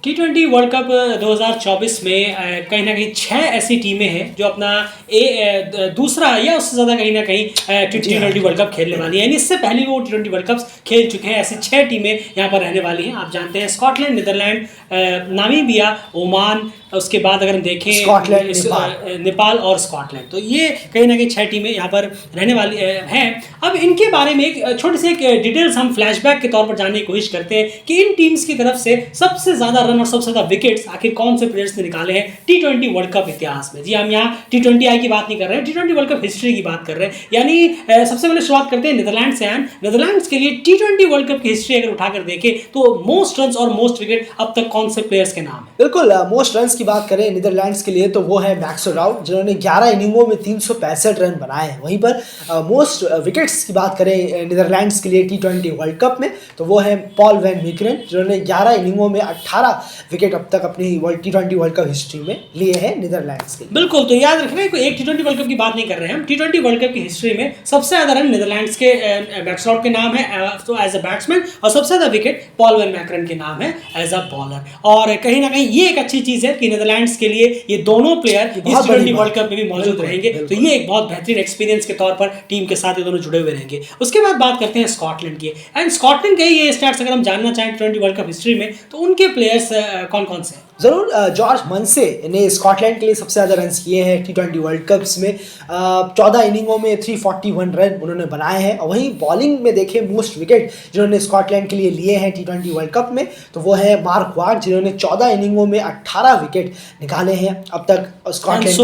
T20 world cup 2024 में कहीं ना कहीं 6 ऐसी टीमें हैं जो अपना दूसरा या उससे ज़्यादा कहीं ना कहीं T20 वर्ल्ड कप खेलने वाली हैं। यानी इससे पहले वो T20 वर्ल्ड कप खेल चुके हैं। ऐसी 6 टीमें यहाँ पर रहने वाली हैं। आप जानते हैं स्कॉटलैंड, नीदरलैंड, नामीबिया, ओमान, उसके बाद अगर हम देखें नेपाल और स्कॉटलैंड, तो ये कहीं ना कहीं 6 टीमें यहाँ पर रहने वाली हैं। अब इनके बारे में एक छोटी सी एक डिटेल्स हम फ्लैशबैक के तौर पर जानने की कोशिश करते हैं कि इन टीम्स की तरफ से सबसे ज़्यादा रन और सबसे ज़्यादा विकेट्स आखिर कौन से प्लेयर्स ने निकाले हैं T20 वर्ल्ड कप इतिहास में। जी, हम यहाँ T20I की बात नहीं कर रहे हैं, T20 वर्ल्ड कप हिस्ट्री की बात कर रहे हैं। यानी सबसे पहले शुरुआत करते हैं नीदरलैंड से। नीदरलैंड्स के लिए T20 वर्ल्ड कप की हिस्ट्री अगर उठाकर देखें तो मोस्ट रन और मोस्ट विकेट अब तक कौन से प्लेयर्स के नाम है? बिल्कुल, मोस्ट रन की बात करें नीदरलैंड्स के लिए तो वो है मैक्स राउट, जिन्होंने 11 इनिंगों में 365 रन बनाए हैं। वहीं पर मोस्ट विकेट्स की बात करें नीदरलैंड्स के लिए T20 वर्ल्ड कप में तो वो है पॉल वैन मीकरेन, जिन्होंने 11 इनिंगों में 18 विकेट अब तक अपनी T20 वर्ल्ड कप हिस्ट्री में लिए हैं नीदरलैंड्स के। बिल्कुल, तो याद रखना है एक T20 वर्ल्ड कप की बात नहीं कर रहे हैं हम। T20 वर्ल्ड कप की हिस्ट्री में सबसे ज्यादा रन नीदरलैंड्स के मैक्स राउट के नाम है एज अ बैट्समैन, और सबसे ज्यादा विकेट पॉल वैन मैकरन के नाम है एज अ बॉलर। और कहीं ना कहीं ये एक अच्छी चीज है कि नीदरलैंड्स के लिए ये दोनों प्लेयर इस T20 वर्ल्ड कप में भी मौजूद रहेंगे, तो ये एक बहुत बेहतरीन एक्सपीरियंस के तौर पर टीम के साथ ये दोनों जुड़े हुए रहेंगे। उसके बाद बात करते हैं स्कॉटलैंड की। एंड स्कॉटलैंड के ये स्टैट्स अगर हम जानना चाहें T20 वर्ल्ड कप हिस्ट्री में तो उनके प्लेयर्स कौन कौन से हैं? ज़रूर, जॉर्ज मनसे ने स्कॉटलैंड के लिए सबसे ज़्यादा रन किए हैं T20 वर्ल्ड कप्स में। 14 इनिंगों में 341 रन उन्होंने बनाए हैं। और वहीं बॉलिंग में देखें मोस्ट विकेट जिन्होंने स्कॉटलैंड के लिए लिए हैं T20 वर्ल्ड कप में तो वो है मार्क वार्ड, जिन्होंने 14 इनिंगों में 18 विकेट निकाले हैं अब तक स्कॉटलैंड।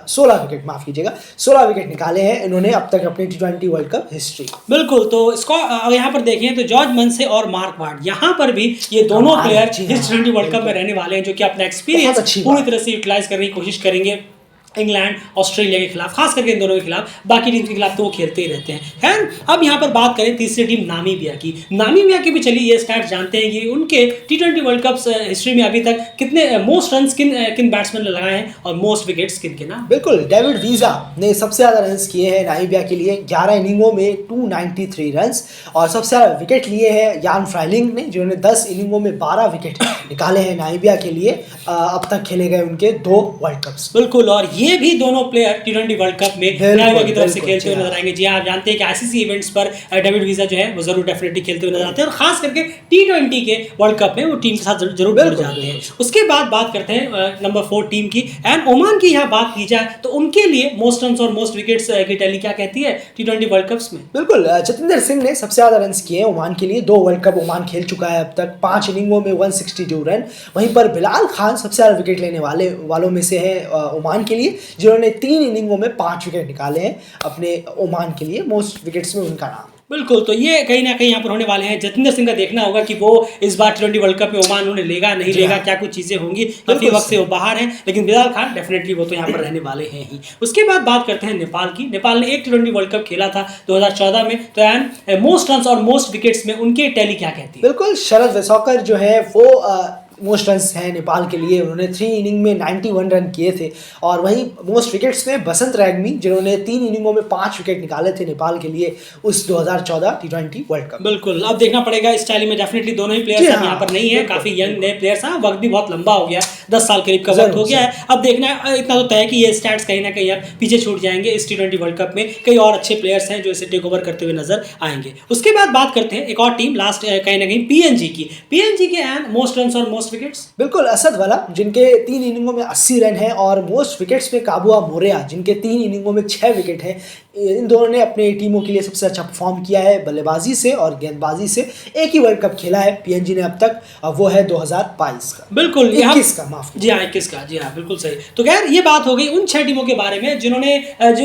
16 विकेट माफ़ कीजिएगा, 16 विकेट निकाले हैं इन्होंने अब तक अपनी T20 वर्ल्ड कप हिस्ट्री। बिल्कुल, तो यहाँ पर देखें तो जॉर्ज मनसे और मार्क वार्ड, यहाँ पर भी ये दोनों प्लेयर इस T20 वर्ल्ड कप में रहने वाले हैं, जो कि अपना एक्सपीरियंस पूरी तरह से यूटिलाइज करने की कोशिश करेंगे इंग्लैंड, ऑस्ट्रेलिया के खिलाफ, खास करके इन दोनों के खिलाफ। बाकी टीम के खिलाफ तो वो खेलते ही रहते हैं। खैर, अब यहाँ पर बात करें तीसरी टीम नामीबिया की। नामीबिया के भी चलिए ये स्टैट्स जानते हैं कि उनके T20 वर्ल्ड कप हिस्ट्री में अभी तक कितने मोस्ट रन किन बैट्समैन ने लगाए हैं और मोस्ट विकेट्स किन के नाम? बिल्कुल, डेविड वीजा ने सबसे ज़्यादा रन किए हैं नामीबिया के लिए, 11 इनिंगों में 293 रन। और सबसे ज़्यादा विकेट लिए हैं यान फ्राइलिंग ने, जिन्होंने 10 इनिंगों में 12 विकेट निकाले हैं नामीबिया के लिए अब तक खेले गए उनके 2 वर्ल्ड कप्स। बिल्कुल, और ये भी दोनों प्लेयर T20 वर्ल्ड कप में नामीबिया की तरफ से खेलते हुए नजर आएंगे। जी आप जानते हैं कि ICC इवेंट्स पर डेविड वीजा जो है वो जरूर डेफिनेटली खेलते हुए नजर आते हैं, और खास करके T20 के वर्ल्ड कप में वो टीम के साथ जरूर जुड़ जाते हैं। उसके बाद बात करते हैं नंबर 4 टीम की। एंड ओमान की यहाँ बात की जाए तो उनके लिए मोस्ट रन और मोस्ट विकेट्स की टैली क्या कहती है T20 वर्ल्ड कप्स में? बिल्कुल, जतिंदर सिंह ने सबसे ज्यादा रन किए हैं ओमान के लिए। 2 वर्ल्ड कप ओमान खेल चुका है अब तक, 5 इनिंगों में 162 रन। वहीं पर बिलाल खान सबसे ज्यादा विकेट लेने वालों में से है ओमान के लिए, जिन्होंने 3 इनिंगों में 5 विकेट निकाले हैं अपने ओमान के लिए। मोस्ट विकेट्स में उनका नाम। बिल्कुल, तो ये कहीं ना कहीं यहाँ पर होने वाले हैं। जतिंदर सिंह का देखना होगा कि वो इस बार T20 वर्ल्ड कप में ओमान उन्हें लेगा नहीं लेगा, क्या कुछ चीज़ें होंगी। काफ़ी वक्त से वो बाहर हैं, लेकिन बिलाल खान डेफिनेटली वो तो यहाँ पर रहने वाले हैं ही। उसके बाद बात करते हैं नेपाल की। नेपाल ने एक T20 वर्ल्ड कप खेला था 2014 में, तो एंड मोस्ट रन और मोस्ट विकेट्स में उनकी टैली क्या कहती है? बिल्कुल, शरद वेसौकर जो है वो मोस्ट रन हैं नेपाल के लिए। उन्होंने 3 इनिंग में 91 रन किए थे। और वहीं मोस्ट विकेट्स में बसंत रैग्मी, जिन्होंने 3 इनिंगों में 5 विकेट निकाले थे नेपाल के लिए उस 2014 T20 वर्ल्ड कप। बिल्कुल, अब देखना पड़ेगा इस टैली में डेफिनेटली दोनों ही प्लेयर्स यहाँ पर नहीं है, काफी यंग नए प्लेयर्स हैं, वक्त भी बहुत लंबा हो गया है, 10 साल करीब का वक्त हो गया है। अब देखना इतना तो तय है कि ये स्टैट्स कहीं ना कहीं पीछे छूट जाएंगे। इस T20 वर्ल्ड कप में कई और अच्छे प्लेयर्स हैं जो इसे टेक ओवर करते हुए नजर आएंगे। उसके बाद बात करते हैं एक और टीम लास्ट कहीं ना कहीं PNG की। PNG के एंड मोस्ट रन और मोस्ट विकेट्स? बिल्कुल, असद वाला, जिनके 3 इनिंगों में 80 रन हैं। और मोस्ट विकेट्स में काबुआ मोरिया, जिनके 3 इनिंगों में 6 विकेट हैं। इन दोनों ने अपने टीमों के लिए सबसे अच्छा परफॉर्म किया है बल्लेबाजी से और गेंदबाजी से। एक ही वर्ल्ड कप खेला है PNG ने अब तक, वो है 2022 का। बिल्कुल, 21 का, माफ जी हाँ 21 का, जी हाँ बिल्कुल सही। तो खैर ये बात हो गई उन 6 टीमों के बारे में जिन्होंने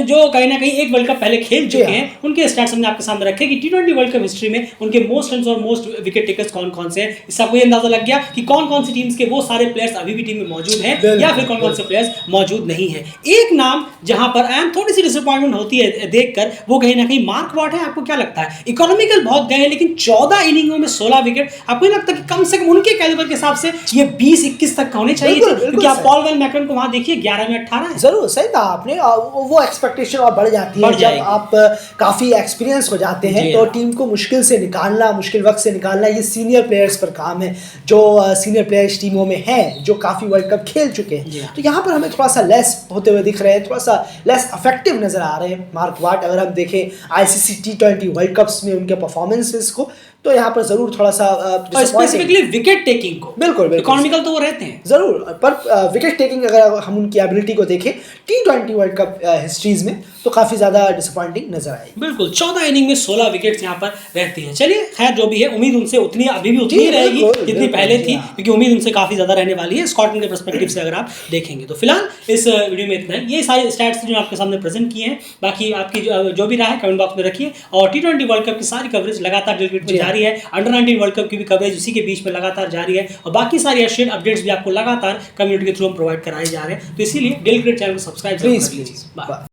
जो कहीं ना कहीं एक वर्ल्ड कप पहले खेल चुके हैं। उनके स्टैट्स हमने आपके सामने रखे कि T20 वर्ल्ड कप हिस्ट्री में उनके मोस्ट रन और मोस्ट विकेट टेकर्स कौन कौन से हैं। इससे आपको ये अंदाजा लग गया कि कौन कौन सी टीम्स के वो सारे प्लेयर्स अभी भी टीम में मौजूद हैं या फिर कौन कौन से प्लेयर्स मौजूद नहीं है। एक नाम जहां पर थोड़ी सी डिसअपॉइंटमेंट होती है देखकर वो कहीं ना कहीं मार्क वॉट है? आपको क्या लगता है? इकोनॉमिकल बहुत गए हैं, लेकिन 14 इनिंगों में 16 विकेट, आपको नहीं लगता कि कम से कम उनके कैलिबर के हिसाब से ये 20-21 तक का होने चाहिए थे? क्योंकि आप पॉल वेल मैकरम को वहां देखिए 11 में 18 है। जरूर सही कहा आपने, वो एक्सपेक्टेशन और बढ़ जाती है जब आप काफी एक्सपीरियंस हो जाते हैं, तो टीम को मुश्किल से निकालना, मुश्किल वक्त से निकालना, ये सीनियर प्लेयर्स पर काम है, जो सीनियर प्लेयर्स टीमों में हैं, जो काफी वर्ल्ड कप खेल चुके हैं। तो यहाँ पर हमें थोड़ा सा लेस होते हुए दिख रहे हैं, थोड़ा सा लेस इफेक्टिव नजर आ रहे हैं मार्क वॉट। अगर हम देखें आईसीसी T20 वर्ल्ड कप्स में उनके परफॉर्मेंसेस को, तो यहाँ पर जरूर थोड़ा सा स्पेसिफिकली विकेट टेकिंग को, बिल्कुल इकोनॉमिकल तो वो रहते हैं जरूर, पर विकेट टेकिंग अगर हम उनकी एबिलिटी को देखें T20 वर्ल्ड कप हिस्ट्रीज में, तो काफी ज्यादा डिसअपॉइंटिंग नजर आएगी। बिल्कुल, 14 इनिंग में 16 विकेट्स यहाँ पर रहती हैं। चलिए खैर जो भी है, उम्मीद उनसे उतनी अभी भी उतनी रहेगी जितनी पहले थी, क्योंकि उम्मीद उनसे काफी ज्यादा रहने वाली है स्कॉटलैंड के पर्सपेक्टिव से अगर आप देखेंगे तो। फिलहाल इस वीडियो में इतना ही, ये सारे स्टैट्स जो आपके सामने प्रेजेंट किए हैं, बाकी आपकी जो भी राय है कमेंट बॉक्स में रखिए। और T20 वर्ल्ड कप की सारी कवरेज लगातार दिल क्रिकेट में जारी है, अंडर 19 वर्ल्ड कप की भी कवरेज उसी के बीच में लगातार जारी है, और बाकी सारी एशियन अपडेट्स भी आपको लगातार कम्युनिटी के थ्रू हम प्रोवाइड कराए जा रहे हैं। तो इसीलिए दिल क्रिकेट चैनल को सब्सक्राइब जरूर कीजिए।